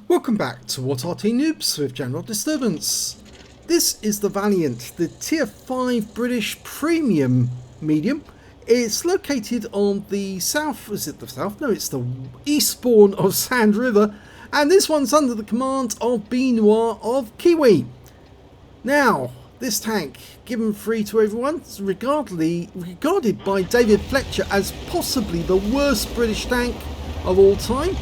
Welcome back to What Arty Noobs with General Disturbance. This is the Valiant, the Tier 5 British Premium Medium. It's located on the south, is it the south? No, it's the eastbourne of Sand River, and this one's under the command of B Noir of KIWI. Now, this tank, given free to everyone, is regarded by David Fletcher as possibly the worst British tank of all time.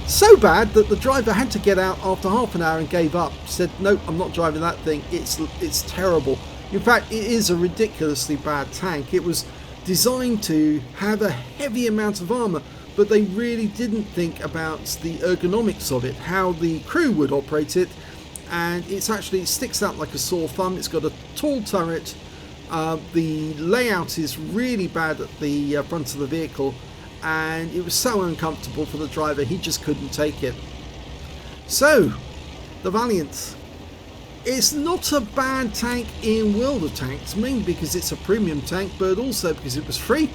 So bad that the driver had to get out after half an hour and gave up. Said, nope, I'm not driving that thing. It's terrible. In fact, it is a ridiculously bad tank. It was designed to have a heavy amount of armour, but they really didn't think about the ergonomics of it, how the crew would operate it, and it sticks out like a sore thumb. It's got a tall turret. The layout is really bad at the front of the vehicle, and it was so uncomfortable for the driver, he just couldn't take it. So, the Valiant, it's not a bad tank in World of Tanks, mainly because it's a premium tank, but also because it was free,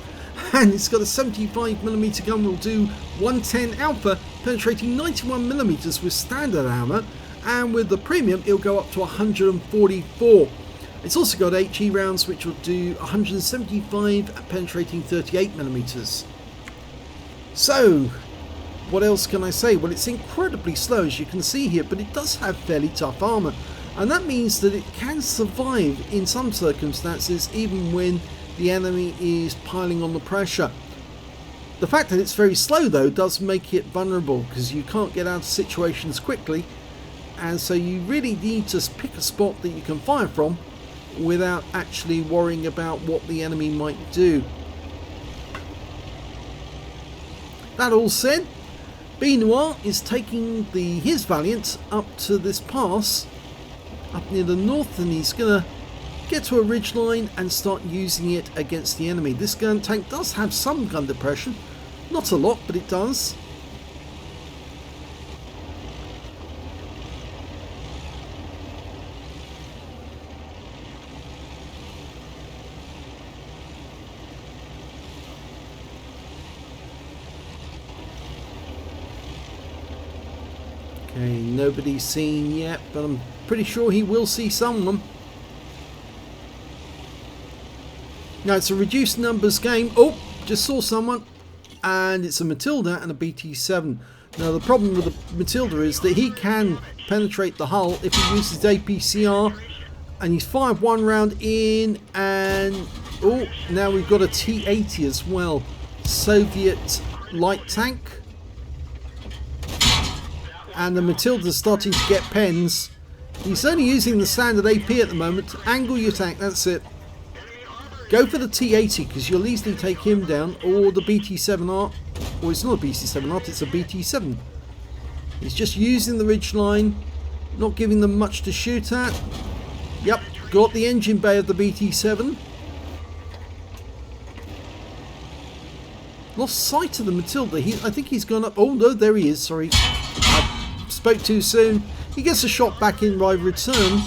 and it's got a 75mm gun, will do 110 alpha, penetrating 91mm with standard armour, and with the premium it'll go up to 144. It's also got HE rounds which will do 175, penetrating 38mm. So, what else can I say? Well, it's incredibly slow, as you can see here, but it does have fairly tough armour, and that means that it can survive in some circumstances even when the enemy is piling on the pressure. The fact that it's very slow though does make it vulnerable, because you can't get out of situations quickly, and so you really need to pick a spot that you can fire from without actually worrying about what the enemy might do. That all said, B Noir is taking his Valiant up to this pass up near the north, and he's going to get to a ridgeline and start using it against the enemy. This gun tank does have some gun depression, not a lot, but it does. Okay, nobody's seen yet, but I'm pretty sure he will see someone. Now, it's a reduced numbers game. Oh, just saw someone, and it's a Matilda and a BT7. Now, the problem with the Matilda is that he can penetrate the hull if he uses APCR, and he's fired one round in, and oh, now we've got a T-80 as well, Soviet light tank. And the Matilda's starting to get pens. He's only using the standard AP at the moment. Angle your tank, that's it. Go for the T-80 because you'll easily take him down, or the BT-7 Art. Or it's not a BT-7 Art, it's a BT-7. He's just using the ridge line, not giving them much to shoot at. Yep, got the engine bay of the BT-7. Lost sight of the Matilda. I think he's gone up. Oh no, there he is, sorry. Spoke too soon. He gets a shot back in by return.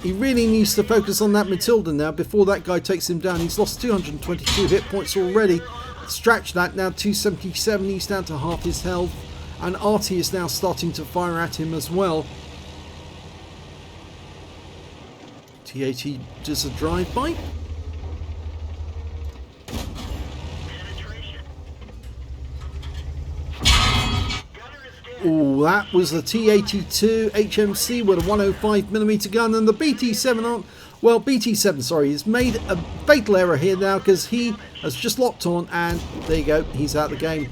He really needs to focus on that Matilda now before that guy takes him down. He's lost 222 hit points already. Stretch that now, 277. He's down to half his health, and Arty is now starting to fire at him as well. T-80 does a drive-by. Oh, that was the T-82 HMC with a 105mm gun, and the BT-7 well, BT-7, sorry, has made a fatal error here now because he has just locked on, and there you go, he's out of the game.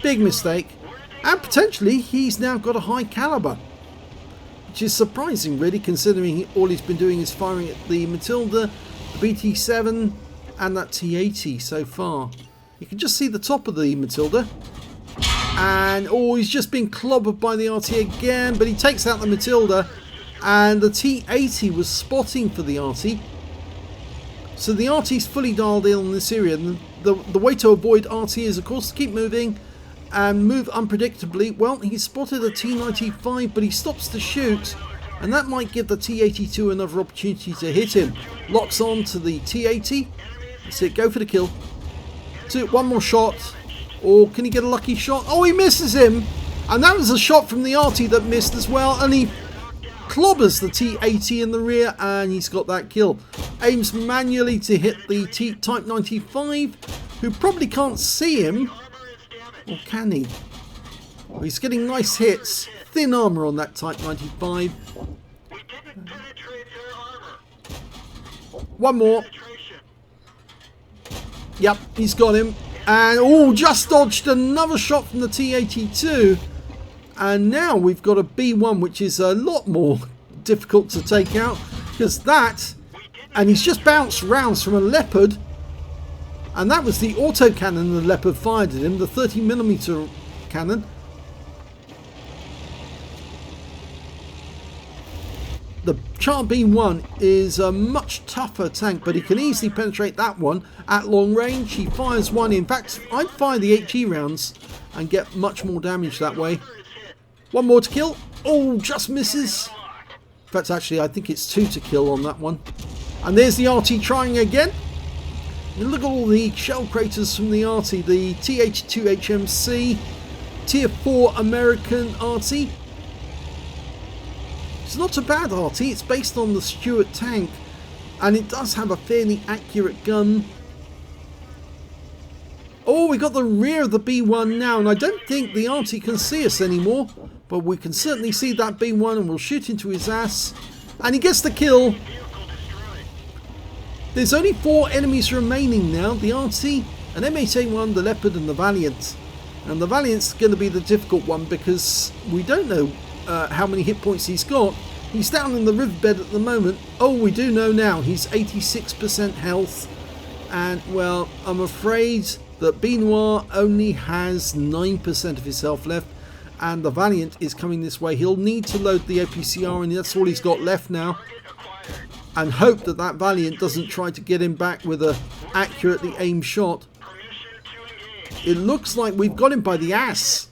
Big mistake, and potentially he's now got a high caliber, which is surprising really, considering all he's been doing is firing at the Matilda, the BT-7 and that T-80 so far. You can just see the top of the Matilda. And oh, he's just been clobbered by the Arty again, but he takes out the Matilda, and the T-80 was spotting for the Arty. So the Arty's fully dialed in on this area, and the way to avoid Arty is of course to keep moving and move unpredictably. Well, he spotted a T-95, but he stops to shoot, and that might give the T-82 another opportunity to hit him. Locks on to the T-80. That's it, go for the kill. One more shot. Or can he get a lucky shot? Oh, he misses him. And that was a shot from the Arty that missed as well, and he clobbers the T80 in the rear, and he's got that kill. Aims manually to hit the Type 95, who probably can't see him. Or can he? Well, he's getting nice hits. Thin armor on that Type 95. One more. Yep, he's got him. And, oh, just dodged another shot from the T82. And now we've got a B1, which is a lot more difficult to take out. Because that, and he's just bounced rounds from a Leopard. And that was the autocannon the Leopard fired at him, the 30mm cannon. The Char B1 is a much tougher tank, but he can easily penetrate that one at long range. He fires one. In fact, I'd fire the HE rounds and get much more damage that way. One more to kill. Oh, just misses. In fact, actually, I think it's 2 to kill on that one. And there's the Arty trying again. And look at all the shell craters from the Arty. The T82 HMC, Tier 4 American Arty. It's not a bad Arty. It's based on the Stuart tank, and it does have a fairly accurate gun. Oh, we got the rear of the B1 now, and I don't think the Arty can see us anymore, but we can certainly see that B1, and we'll shoot into his ass, and he gets the kill. There's only 4 enemies remaining now: the Arty, an M8A1, the Leopard, and the Valiant. And the Valiant's going to be the difficult one because we don't know how many hit points he's got. He's down in the riverbed at the moment. Oh, we do know now. He's 86% health. And, well, I'm afraid that B Noir only has 9% of his health left. And the Valiant is coming this way. He'll need to load the APCR, and that's all he's got left now. And hope that that Valiant doesn't try to get him back with a accurately aimed shot. It looks like we've got him by the ass.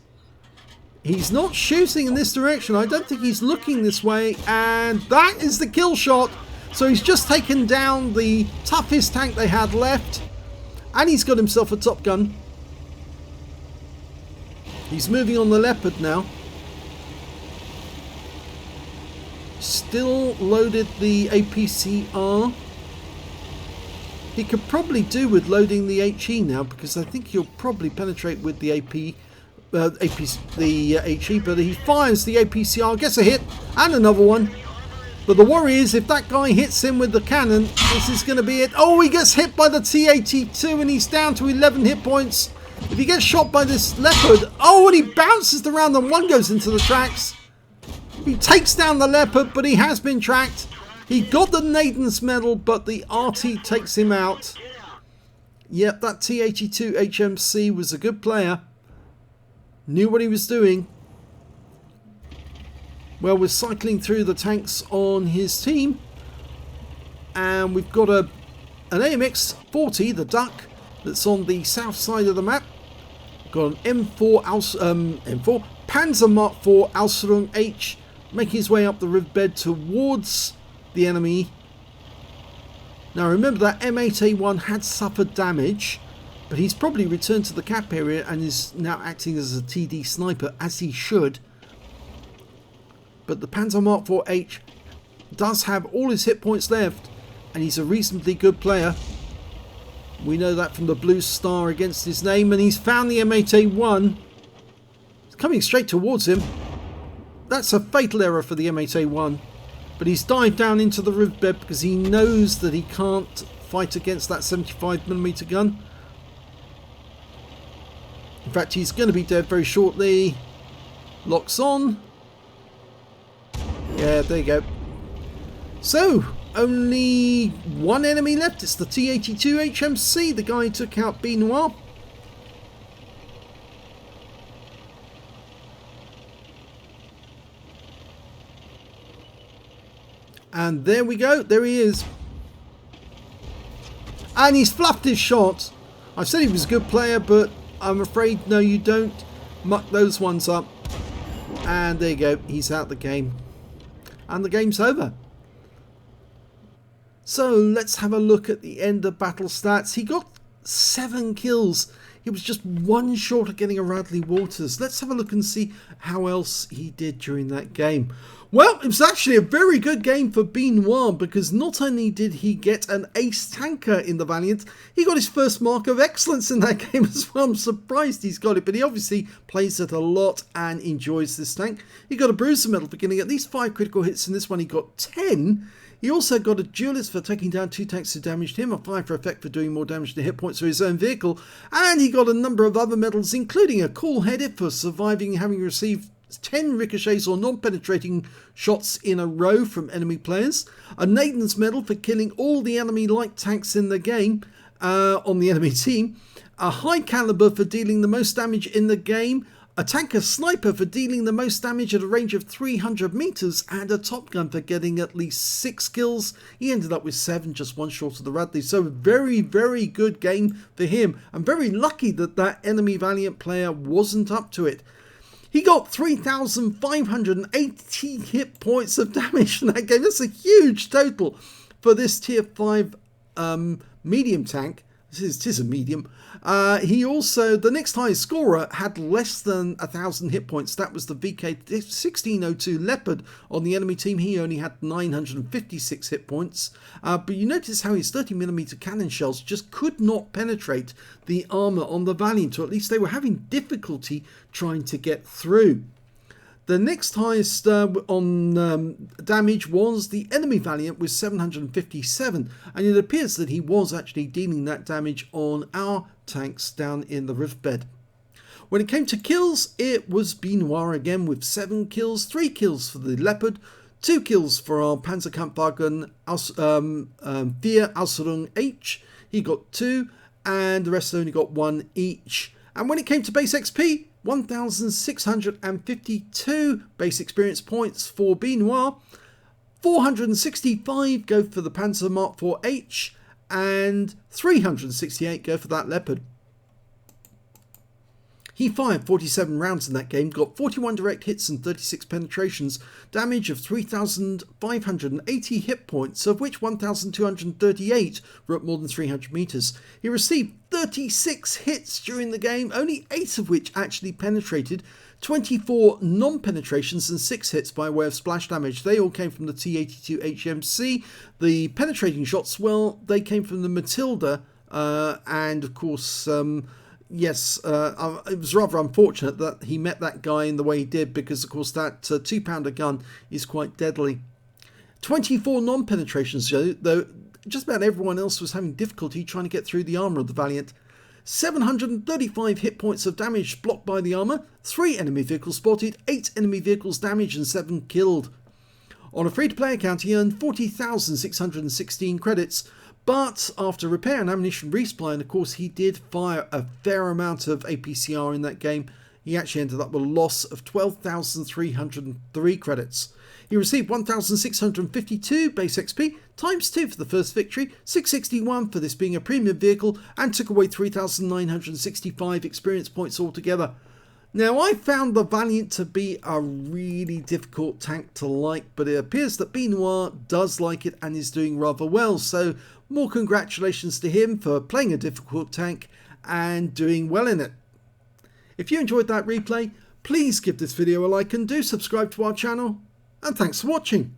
He's not shooting in this direction. I don't think he's looking this way. And that is the kill shot. So he's just taken down the toughest tank they had left. And he's got himself a Top Gun. He's moving on the Leopard now. Still loaded the APCR. He could probably do with loading the HE now, because I think he'll probably penetrate with the HE, but he fires the APCR, gets a hit, and another one. But the worry is, if that guy hits him with the cannon, this is going to be it. Oh, he gets hit by the T82, and he's down to 11 hit points. If he gets shot by this Leopard, oh, and he bounces around, and one goes into the tracks. He takes down the Leopard, but he has been tracked. He got the Naidin's medal, but the Arty takes him out. Yep, that T82 HMC was a good player. Knew what he was doing. Well, we're cycling through the tanks on his team. And we've got an AMX-40, the Duck, that's on the south side of the map. We've got an M4 Panzer Mark IV Ausrung H, making his way up the riverbed towards the enemy. Now remember that M8A1 had suffered damage, but he's probably returned to the cap area and is now acting as a TD sniper, as he should. But the Panzer Mark IV H does have all his hit points left, and he's a reasonably good player. We know that from the blue star against his name, and he's found the M8A1. It's coming straight towards him. That's a fatal error for the M8A1. But he's dived down into the riverbed because he knows that he can't fight against that 75mm gun. In fact, he's going to be dead very shortly. Locks on. Yeah, there you go. So, only one enemy left. It's the T82 HMC, the guy who took out B Noir. And there we go. There he is. And he's fluffed his shot. I said he was a good player, but I'm afraid, no, you don't. Muck those ones up. And there you go. He's out the game. And the game's over. So let's have a look at the end of battle stats. He got 7 kills. He was just one short of getting a Radley Waters. Let's have a look and see how else he did during that game. Well, it was actually a very good game for Benoit, because not only did he get an ace tanker in the Valiant, he got his first mark of excellence in that game as well. I'm surprised he's got it, but he obviously plays it a lot and enjoys this tank. He got a bruiser medal for getting at least 5 critical hits. In this one he got 10. He also got a duelist for taking down 2 tanks who damaged him, a 5 for effect for doing more damage to hit points for his own vehicle, and he got a number of other medals, including a cool-headed for surviving having received 10 ricochets or non-penetrating shots in a row from enemy players, a Naidin's medal for killing all the enemy light tanks in the game on the enemy team, a high caliber for dealing the most damage in the game, a tanker sniper for dealing the most damage at a range of 300 meters, and a top gun for getting at least 6 kills. He ended up with 7, just one short of the Radley. So very, very good game for him. I'm very lucky that that enemy Valiant player wasn't up to it. He got 3,580 hit points of damage in that game. That's a huge total for this tier 5 medium tank. This is a medium. He also, the next highest scorer, had less than 1,000 hit points. That was the VK1602 Leopard on the enemy team. He only had 956 hit points. But you notice how his 30mm cannon shells just could not penetrate the armor on the Valiant, or at least they were having difficulty trying to get through. The next highest on damage was the enemy Valiant with 757, and it appears that he was actually dealing that damage on our tanks down in the riverbed. When it came to kills, it was Benoit again with 7 kills, 3 kills for the Leopard, 2 kills for our Panzerkampfwagen 4 Ausrung H. He got 2, and the rest only got 1 each. And when it came to base XP, 1,652 base experience points for Benoit, 465 go for the Panzer Mark 4H, and 368 go for that Leopard. He fired 47 rounds in that game, got 41 direct hits and 36 penetrations, damage of 3,580 hit points, of which 1,238 were at more than 300 meters. He received 36 hits during the game, only 8 of which actually penetrated, 24 non-penetrations and 6 hits by way of splash damage. They all came from the T82 HMC. The penetrating shots, well, they came from the Matilda, and of course, yes, it was rather unfortunate that he met that guy in the way he did, because of course that 2-pounder gun is quite deadly. 24 non-penetrations though, just about everyone else was having difficulty trying to get through the armour of the Valiant. 735 hit points of damage blocked by the armour, 3 enemy vehicles spotted, 8 enemy vehicles damaged and 7 killed. On a free-to-play account he earned 40,616 credits, but after repair and ammunition resupply, and of course he did fire a fair amount of APCR in that game, he actually ended up with a loss of 12,303 credits. He received 1,652 base XP, times 2 for the first victory, 661 for this being a premium vehicle, and took away 3,965 experience points altogether. Now, I found the Valiant to be a really difficult tank to like, but it appears that Benoit does like it and is doing rather well, so more congratulations to him for playing a difficult tank and doing well in it. If you enjoyed that replay, please give this video a like and do subscribe to our channel, and thanks for watching.